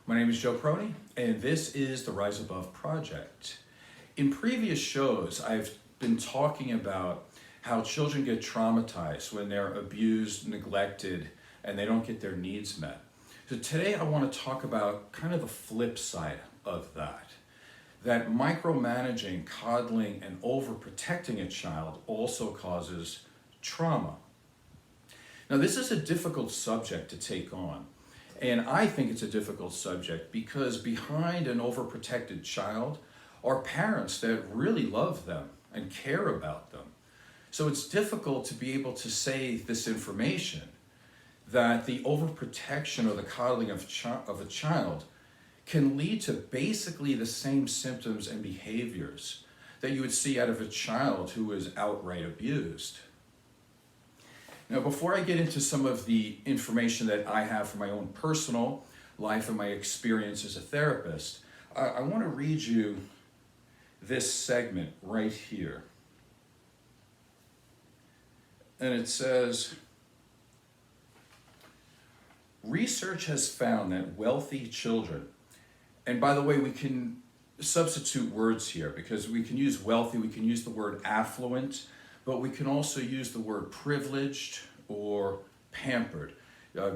My name is Joe Proney, and this is the Rise Above Project. In previous shows, I've been talking about how children get traumatized when they're abused, neglected, and they don't get their needs met. So today I want to talk about kind of the flip side of that. That micromanaging, coddling, and overprotecting a child also causes trauma. Now this is a difficult subject to take on. And I think it's a difficult subject because behind an overprotected child are parents that really love them and care about them. So it's difficult to be able to say this information, that the overprotection or the coddling of a child can lead to basically the same symptoms and behaviors that you would see out of a child who is outright abused. Now, before I get into some of the information that I have from my own personal life and my experience as a therapist, I want to read you this segment right here. And it says, research has found that wealthy children, and by the way, we can substitute words here because we can use wealthy, we can use the word affluent, but we can also use the word privileged or pampered.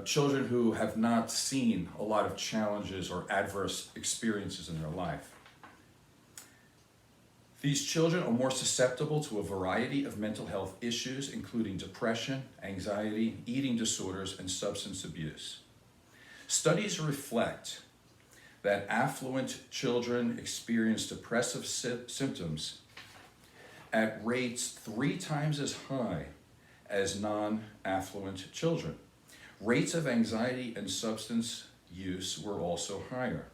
Children who have not seen a lot of challenges or adverse experiences in their life. These children are more susceptible to a variety of mental health issues, including depression, anxiety, eating disorders, and substance abuse. Studies reflect that affluent children experience depressive symptoms at rates 3 times as high as non-affluent children. Rates of anxiety and substance use were also higher.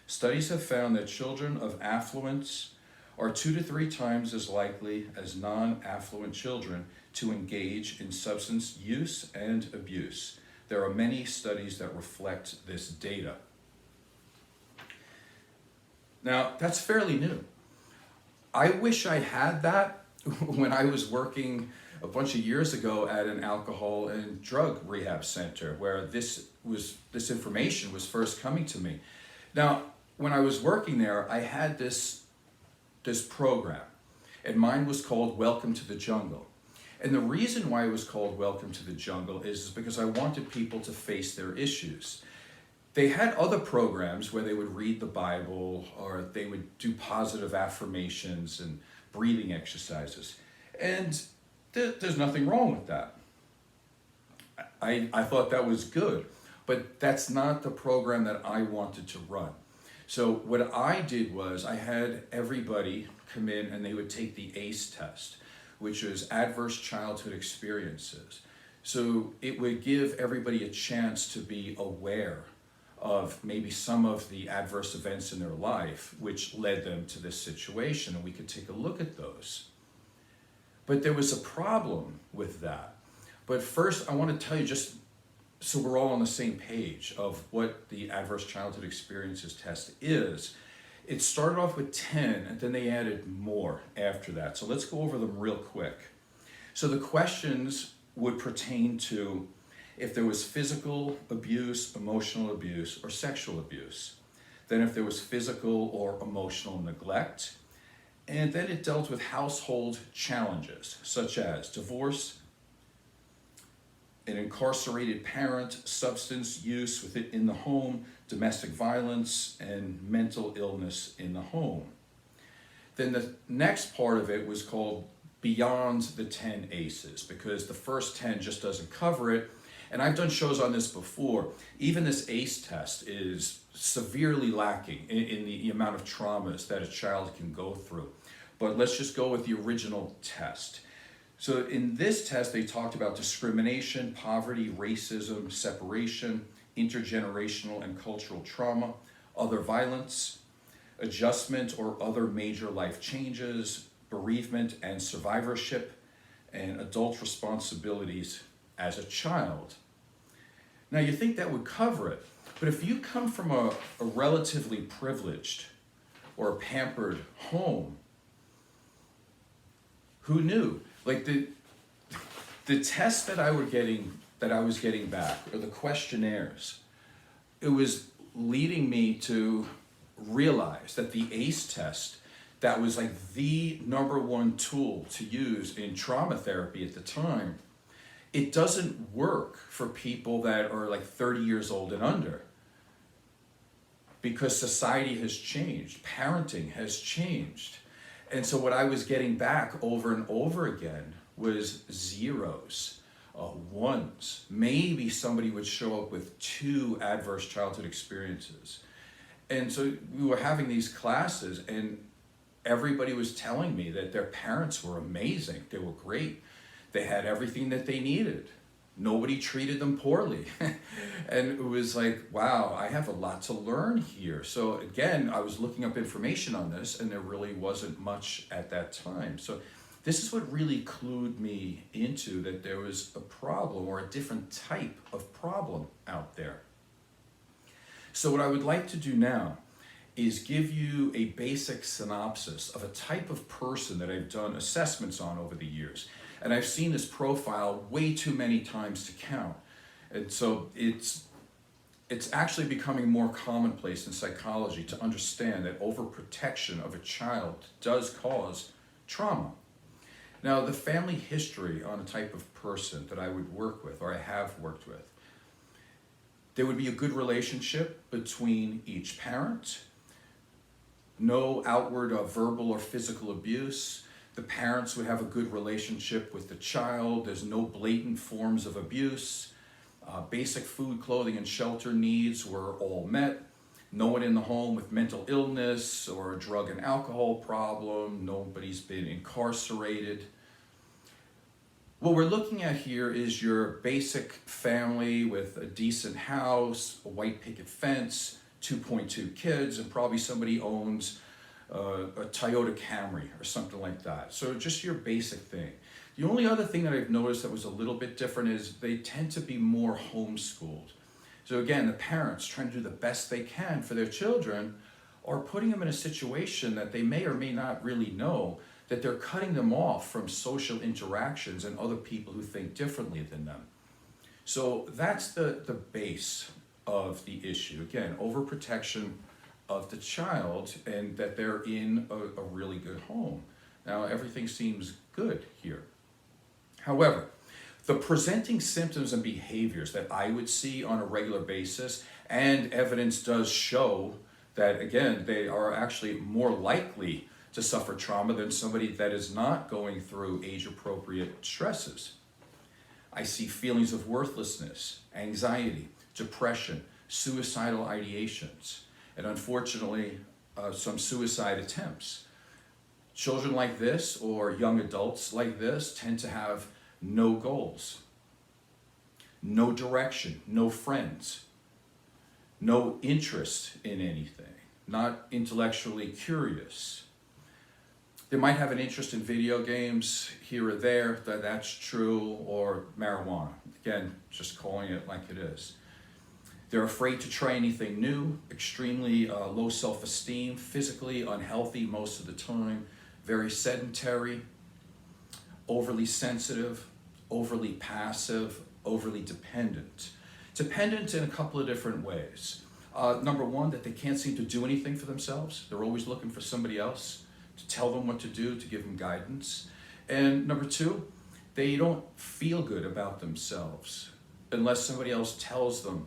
Studies have found that children of affluence are 2 to 3 times as likely as non-affluent children to engage in substance use and abuse. There are many studies that reflect this data. Now, that's fairly new. I wish I had that when I was working a bunch of years ago at an alcohol and drug rehab center where this information was first coming to me. Now, when I was working there, I had this program, and mine was called Welcome to the Jungle. And the reason why it was called Welcome to the Jungle is because I wanted people to face their issues. They had other programs where they would read the Bible or they would do positive affirmations and breathing exercises. And there's nothing wrong with that. I thought that was good, but that's not the program that I wanted to run. So what I did was I had everybody come in and they would take the ACE test, which is Adverse Childhood Experiences. So it would give everybody a chance to be aware of maybe some of the adverse events in their life which led them to this situation, and we could take a look at those. But there was a problem with that. But first I want to tell you, just so we're all on the same page of what the Adverse Childhood Experiences test is. It started off with 10 and then they added more after that. So let's go over them real quick. So the questions would pertain to if there was physical abuse, emotional abuse, or sexual abuse. Then if there was physical or emotional neglect. And then it dealt with household challenges, such as divorce, an incarcerated parent, substance use within the home, domestic violence, and mental illness in the home. Then the next part of it was called Beyond the 10 ACEs, because the first 10 just doesn't cover it. And I've done shows on this before. Even this ACE test is severely lacking in the amount of traumas that a child can go through. But let's just go with the original test. So in this test, they talked about discrimination, poverty, racism, separation, intergenerational and cultural trauma, other violence, adjustment or other major life changes, bereavement and survivorship, and adult responsibilities as a child. Now you think that would cover it, but if you come from a relatively privileged or pampered home, who knew? Like the tests that I was getting back, or the questionnaires, it was leading me to realize that the ACE test, that was like the #1 tool to use in trauma therapy at the time, it doesn't work for people that are like 30 years old and under, because society has changed, parenting has changed. And so what I was getting back over and over again was zeros, ones. Maybe somebody would show up with 2 adverse childhood experiences. And so we were having these classes, and everybody was telling me that their parents were amazing. They were great. They had everything that they needed. Nobody treated them poorly. And it was like, wow, I have a lot to learn here. So again, I was looking up information on this, and there really wasn't much at that time. So this is what really clued me into that there was a problem, or a different type of problem out there. So what I would like to do now is give you a basic synopsis of a type of person that I've done assessments on over the years. And I've seen this profile way too many times to count. And so it's actually becoming more commonplace in psychology to understand that overprotection of a child does cause trauma. Now, the family history on a type of person that I would work with, or I have worked with, there would be a good relationship between each parent, no outward verbal or physical abuse. The parents would have a good relationship with the child. There's no blatant forms of abuse. Basic food, clothing, and shelter needs were all met. No one in the home with mental illness or a drug and alcohol problem. Nobody's been incarcerated. What we're looking at here is your basic family with a decent house, a white picket fence, 2.2 kids, and probably somebody owns a Toyota Camry or something like that. So just your basic thing. The only other thing that I've noticed that was a little bit different is they tend to be more homeschooled. So again, the parents trying to do the best they can for their children are putting them in a situation that they may or may not really know, that they're cutting them off from social interactions and other people who think differently than them. So that's the base of the issue. Again, overprotection of the child, and that they're in a really good home. Now, everything seems good here. However, the presenting symptoms and behaviors that I would see on a regular basis, and evidence does show that, again, they are actually more likely to suffer trauma than somebody that is not going through age-appropriate stresses. I see feelings of worthlessness, anxiety, depression, suicidal ideations, and unfortunately, some suicide attempts. Children like this, or young adults like this, tend to have no goals, no direction, no friends, no interest in anything, not intellectually curious. They might have an interest in video games here or there, that's true, or marijuana. Again, just calling it like it is. They're afraid to try anything new, extremely low self-esteem, physically unhealthy most of the time, very sedentary, overly sensitive, overly passive, overly dependent. Dependent in a couple of different ways. Number one, that they can't seem to do anything for themselves. They're always looking for somebody else to tell them what to do, to give them guidance. And number two, they don't feel good about themselves unless somebody else tells them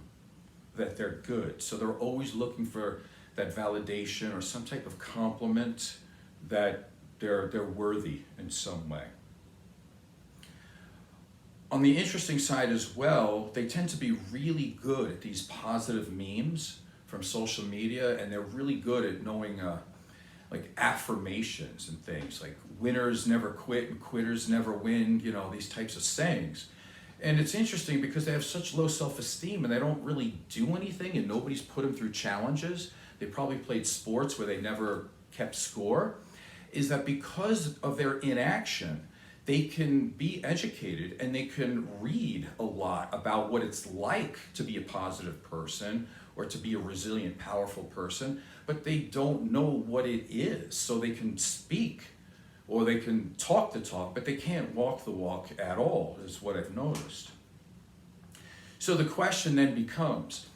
that they're good. So they're always looking for that validation or some type of compliment that they're worthy in some way. On the interesting side as well, they tend to be really good at these positive memes from social media, and they're really good at knowing like affirmations and things like winners never quit and quitters never win, these types of sayings. And it's interesting because they have such low self-esteem and they don't really do anything, and nobody's put them through challenges. They probably played sports where they never kept score. Is that because of their inaction, they can be educated and they can read a lot about what it's like to be a positive person or to be a resilient, powerful person, but they don't know what it is. So they can speak or they can talk the talk, but they can't walk the walk at all, is what I've noticed. So the question then becomes,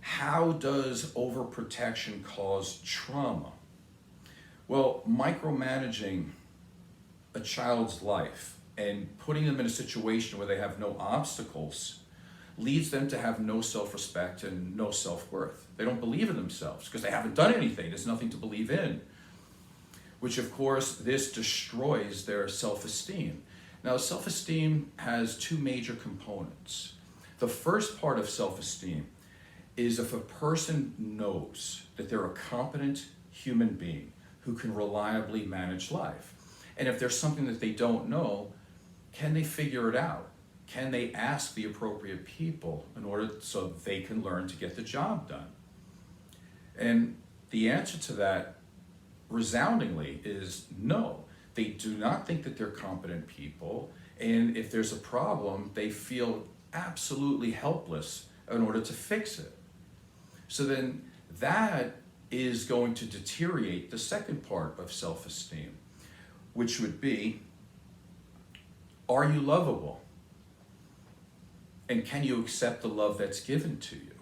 How does overprotection cause trauma? Well, micromanaging a child's life and putting them in a situation where they have no obstacles leads them to have no self-respect and no self-worth. They don't believe in themselves because they haven't done anything. There's nothing to believe in, which of course this destroys their self-esteem. Now, self-esteem has two major components. The first part of self-esteem is if a person knows that they're a competent human being who can reliably manage life. And if there's something that they don't know, can they figure it out? Can they ask the appropriate people in order so they can learn to get the job done? And the answer to that resoundingly is no. They do not think that they're competent people, and if there's a problem, they feel absolutely helpless in order to fix it. So then that is going to deteriorate the second part of self-esteem, which would be, are you lovable? And can you accept the love that's given to you?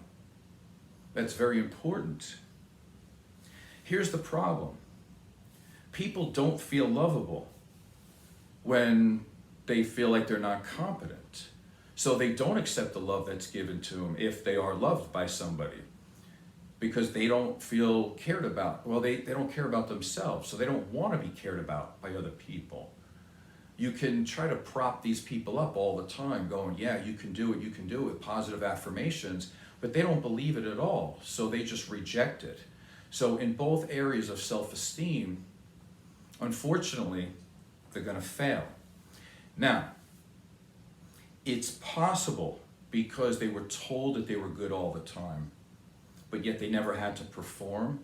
That's very important. Here's the problem. People don't feel lovable when they feel like they're not competent. So they don't accept the love that's given to them if they are loved by somebody, because they don't feel cared about. Well, they don't care about themselves, so they don't want to be cared about by other people. You can try to prop these people up all the time, going, yeah, you can do it, with positive affirmations, but they don't believe it at all, so they just reject it. So in both areas of self-esteem, unfortunately, they're going to fail. Now, it's possible because they were told that they were good all the time, but yet they never had to perform,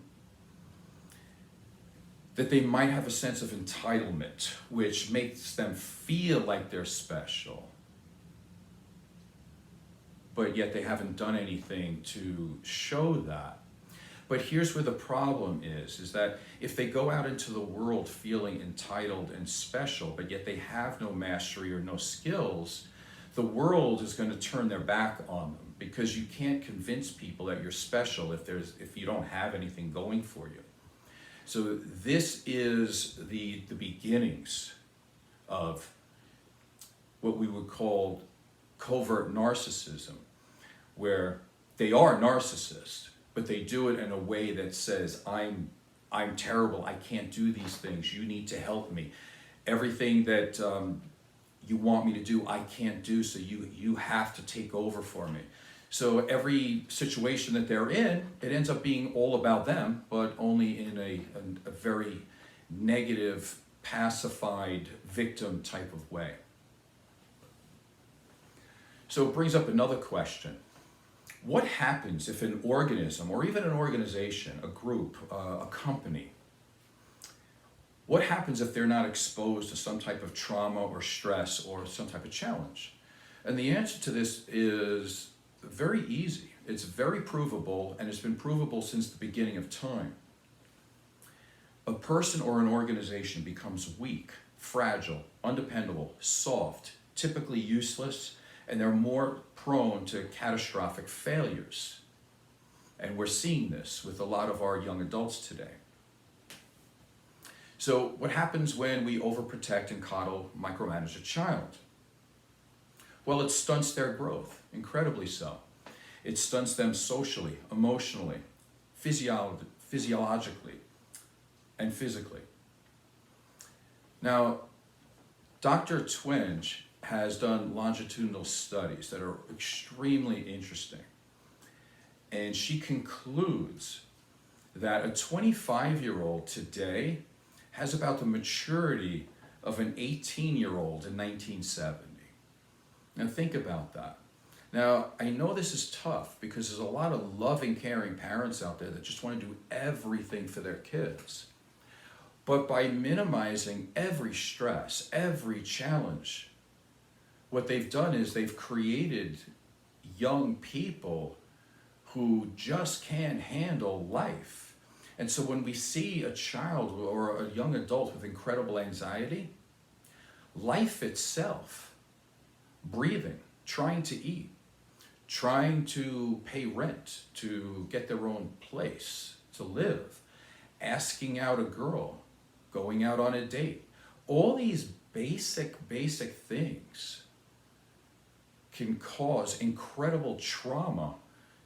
that they might have a sense of entitlement, which makes them feel like they're special, but yet they haven't done anything to show that. But here's where the problem is that if they go out into the world feeling entitled and special, but yet they have no mastery or no skills, the world is going to turn their back on them, because you can't convince people that you're special if you don't have anything going for you. So this is the beginnings of what we would call covert narcissism, where they are narcissists, but they do it in a way that says, I'm terrible, I can't do these things, you need to help me. Everything that you want me to do, I can't do, so you have to take over for me. So every situation that they're in, it ends up being all about them, but only in a very negative, pacified, victim type of way. So it brings up another question. What happens if an organism, or even an organization, a group, a company, what happens if they're not exposed to some type of trauma or stress or some type of challenge? And the answer to this is very easy. It's very provable, and it's been provable since the beginning of time. A person or an organization becomes weak, fragile, undependable, soft, typically useless, and they're more prone to catastrophic failures. And we're seeing this with a lot of our young adults today. So what happens when we overprotect and coddle, micromanage a child? Well, it stunts their growth, incredibly so. It stunts them socially, emotionally, physiologically, and physically. Now, Dr. Twenge has done longitudinal studies that are extremely interesting. And she concludes that a 25-year-old today has about the maturity of an 18-year-old in 1970. Now think about that. Now, I know this is tough because there's a lot of loving, caring parents out there that just want to do everything for their kids. But by minimizing every stress, every challenge, what they've done is they've created young people who just can't handle life. And so when we see a child or a young adult with incredible anxiety, life itself, breathing, trying to eat, trying to pay rent, to get their own place, to live, asking out a girl, going out on a date. All these basic things can cause incredible trauma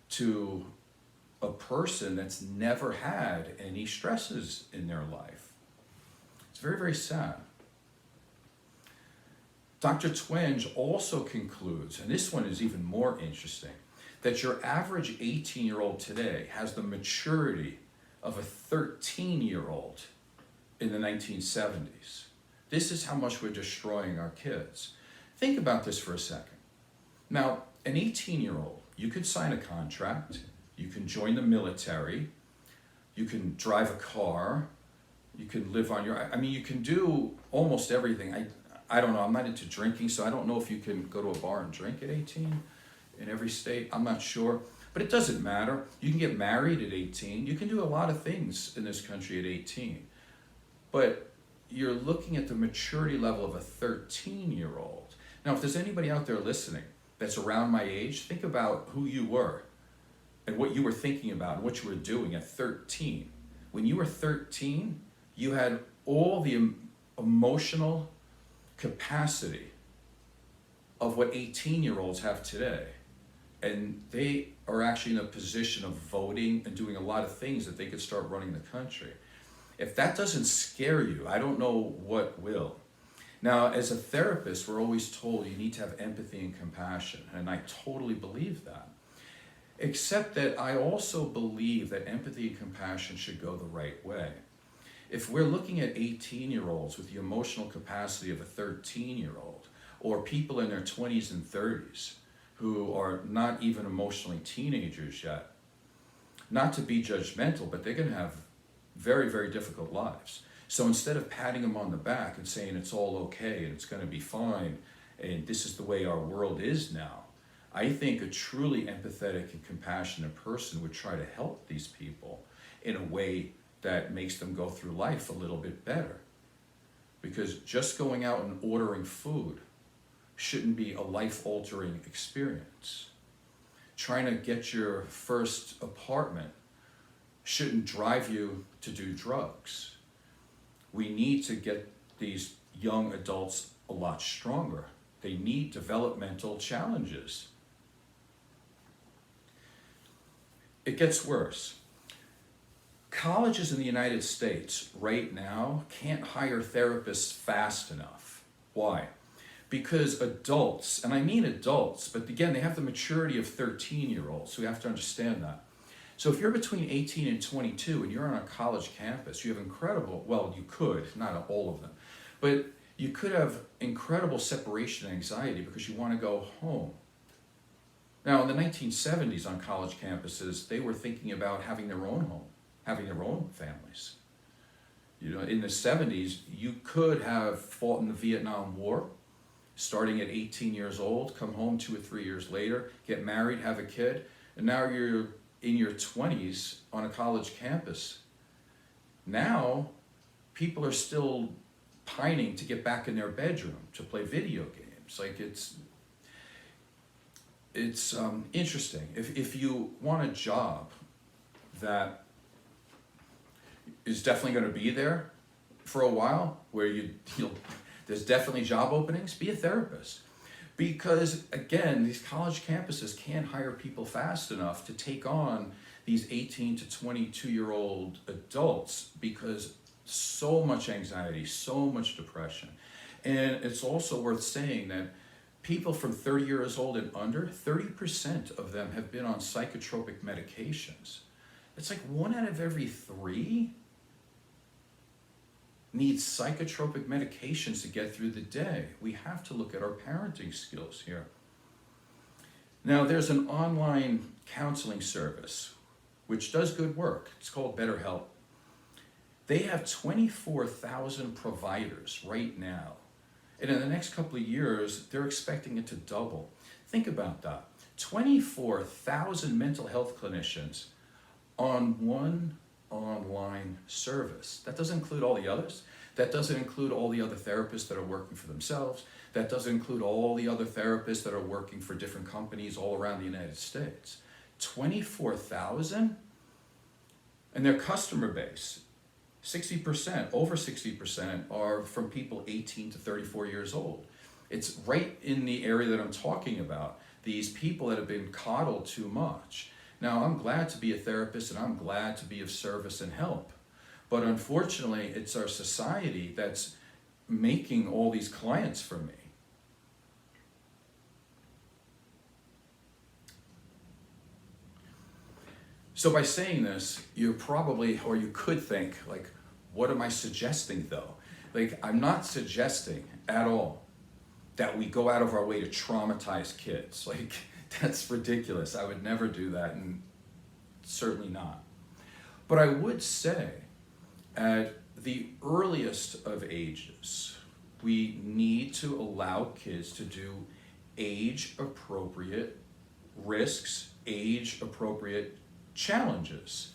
to a person that's never had any stresses in their life. It's very sad. Dr. Twenge also concludes, and this one is even more interesting, that your average 18-year-old today has the maturity of a 13-year-old in the 1970s. This is how much we're destroying our kids. Think about this for a second. Now, an 18-year-old, you could sign a contract, you can join the military, you can drive a car, you can live on your, you can do almost everything. I don't know, I'm not into drinking, so I don't know if you can go to a bar and drink at 18 in every state. I'm not sure, but it doesn't matter. You can get married at 18. You can do a lot of things in this country at 18. But you're looking at the maturity level of a 13-year-old. Now, if there's anybody out there listening that's around my age, think about who you were and what you were thinking about and what you were doing at 13. When you were 13, you had all the emotional capacity of what 18-year-olds have today. And they are actually in a position of voting and doing a lot of things that they could start running the country. If that doesn't scare you, I don't know what will. Now, as a therapist, we're always told you need to have empathy and compassion, and I totally believe that. Except that I also believe that empathy and compassion should go the right way. If we're looking at 18-year-olds with the emotional capacity of a 13-year-old, or people in their 20s and 30s who are not even emotionally teenagers yet, not to be judgmental, but they're going to have very difficult lives. So instead of patting them on the back and saying it's all okay and it's going to be fine and this is the way our world is now, I think a truly empathetic and compassionate person would try to help these people in a way that makes them go through life a little bit better. Because just going out and ordering food shouldn't be a life-altering experience. Trying to get your first apartment shouldn't drive you to do drugs. We need to get these young adults a lot stronger. They need developmental challenges. It gets worse. Colleges in the United States right now can't hire therapists fast enough. Why? Because adults, and I mean adults, but again, they have the maturity of 13-year-olds, so we have to understand that. So if you're between 18 and 22 and you're on a college campus, you have incredible, well, you could, not all of them, but you could have incredible separation anxiety because you want to go home. Now, in the 1970s on college campuses, they were thinking about having their own home, having their own families. You know, in the 70s, you could have fought in the Vietnam War, starting at 18 years old, come home 2 or 3 years later, get married, have a kid, and now you're in your 20s on a college campus. Now, people are still pining to get back in their bedroom to play video games. Like it's interesting. If you want a job that is definitely going to be there for a while, where there's definitely job openings, be a therapist. Because again, these college campuses can't hire people fast enough to take on these 18 to 22-year-old adults because so much anxiety, so much depression. And it's also worth saying that people from 30 years old and under, 30% of them have been on psychotropic medications. It's like 1 out of every 3 needs psychotropic medications to get through the day. We have to look at our parenting skills here. Now, there's an online counseling service which does good work. It's called BetterHelp. They have 24,000 providers right now. And in the next couple of years, they're expecting it to double. Think about that. 24,000 mental health clinicians on one online service. That doesn't include all the others. That doesn't include all the other therapists that are working for themselves. That doesn't include all the other therapists that are working for different companies all around the United States. 24,000? And their customer base, 60%, over 60% are from people 18 to 34 years old. It's right in the area that I'm talking about, these people that have been coddled too much. Now, I'm glad to be a therapist and I'm glad to be of service and help. But unfortunately, it's our society that's making all these clients for me. So by saying this, you probably, or you could think, like, what am I suggesting though? Like, I'm not suggesting at all that we go out of our way to traumatize kids. Like, that's ridiculous. I would never do that, and certainly not. But I would say, at the earliest of ages, we need to allow kids to do age-appropriate risks, age-appropriate challenges.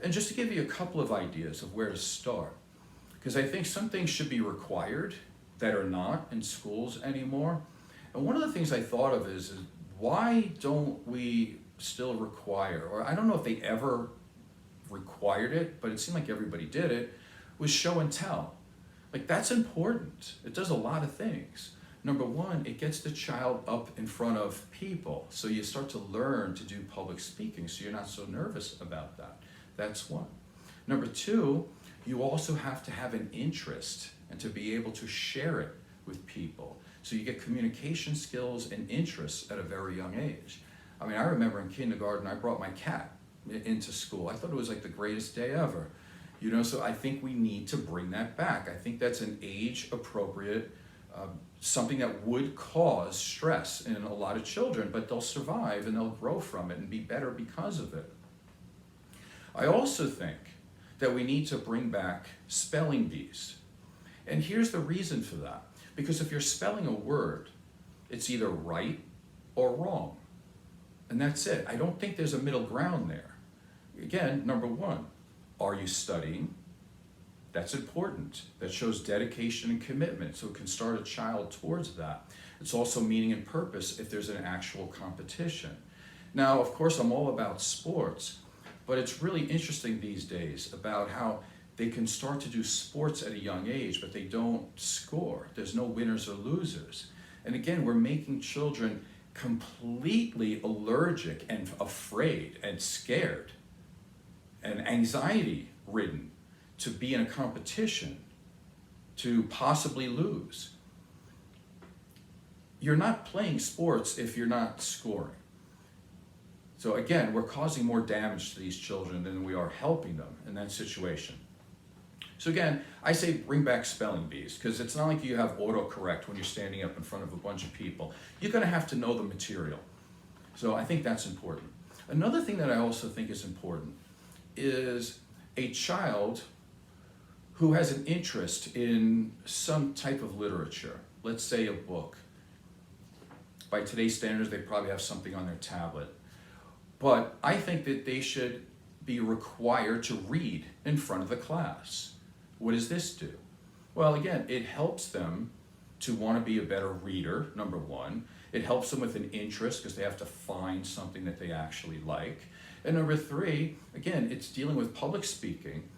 And just to give you a couple of ideas of where to start, because I think some things should be required that are not in schools anymore. And one of the things I thought of is why don't we still require, or I don't know if they ever required it, but it seemed like everybody did it, was show and tell. Like, that's important. It does a lot of things. Number one, it gets the child up in front of people. So you start to learn to do public speaking, so you're not so nervous about that. That's one. Number two, you also have to have an interest and to be able to share it with people. So you get communication skills and interests at a very young age. I mean, I remember in kindergarten, I brought my cat into school. I thought it was like the greatest day ever. You know, so I think we need to bring that back. I think that's an age-appropriate, something that would cause stress in a lot of children, but they'll survive and they'll grow from it and be better because of it. I also think that we need to bring back spelling bees. And here's the reason for that. Because if you're spelling a word, it's either right or wrong. And that's it. I don't think there's a middle ground there. Again, number one, are you studying? That's important. That shows dedication and commitment, so it can start a child towards that. It's also meaning and purpose if there's an actual competition. Now, of course, I'm all about sports, but it's really interesting these days about how they can start to do sports at a young age, but they don't score. There's no winners or losers. And again, we're making children completely allergic and afraid and scared and anxiety-ridden to be in a competition, to possibly lose. You're not playing sports if you're not scoring. So again, we're causing more damage to these children than we are helping them in that situation. So again, I say bring back spelling bees, because it's not like you have autocorrect when you're standing up in front of a bunch of people. You're going to have to know the material. So I think that's important. Another thing that I also think is important is a child who has an interest in some type of literature, let's say a book. By today's standards, they probably have something on their tablet. But I think that they should be required to read in front of the class. What does this do? Well, again, it helps them to want to be a better reader, number one. It helps them with an interest because they have to find something that they actually like. And number three, again, it's dealing with public speaking,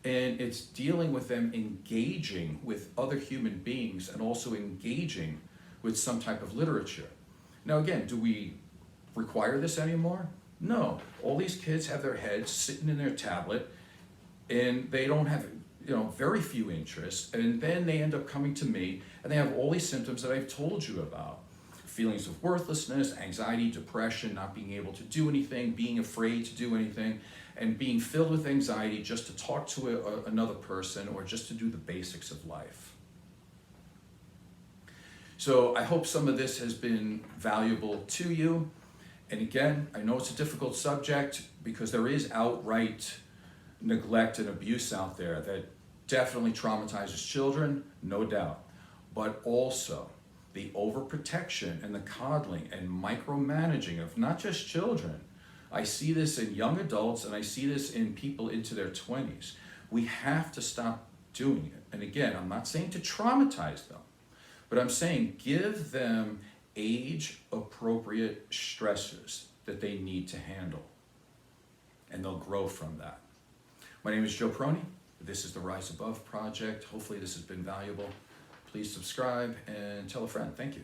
and it's dealing with them engaging with other human beings and also engaging with some type of literature. Now, again, do we require this anymore? No. All these kids have their heads sitting in their tablet, and they don't have, very few interests, and then they end up coming to me, and they have all these symptoms that I've told you about. Feelings of worthlessness, anxiety, depression, not being able to do anything, being afraid to do anything, and being filled with anxiety just to talk to another person or just to do the basics of life. So I hope some of this has been valuable to you. And again, I know it's a difficult subject because there is outright neglect and abuse out there that definitely traumatizes children, no doubt, but also the overprotection and the coddling and micromanaging of not just children, I see this in young adults, and I see this in people into their 20s. We have to stop doing it. And again, I'm not saying to traumatize them, but I'm saying give them age-appropriate stressors that they need to handle, and they'll grow from that. My name is Joe Prony. This is the Rise Above Project. Hopefully this has been valuable. Please subscribe and tell a friend. Thank you.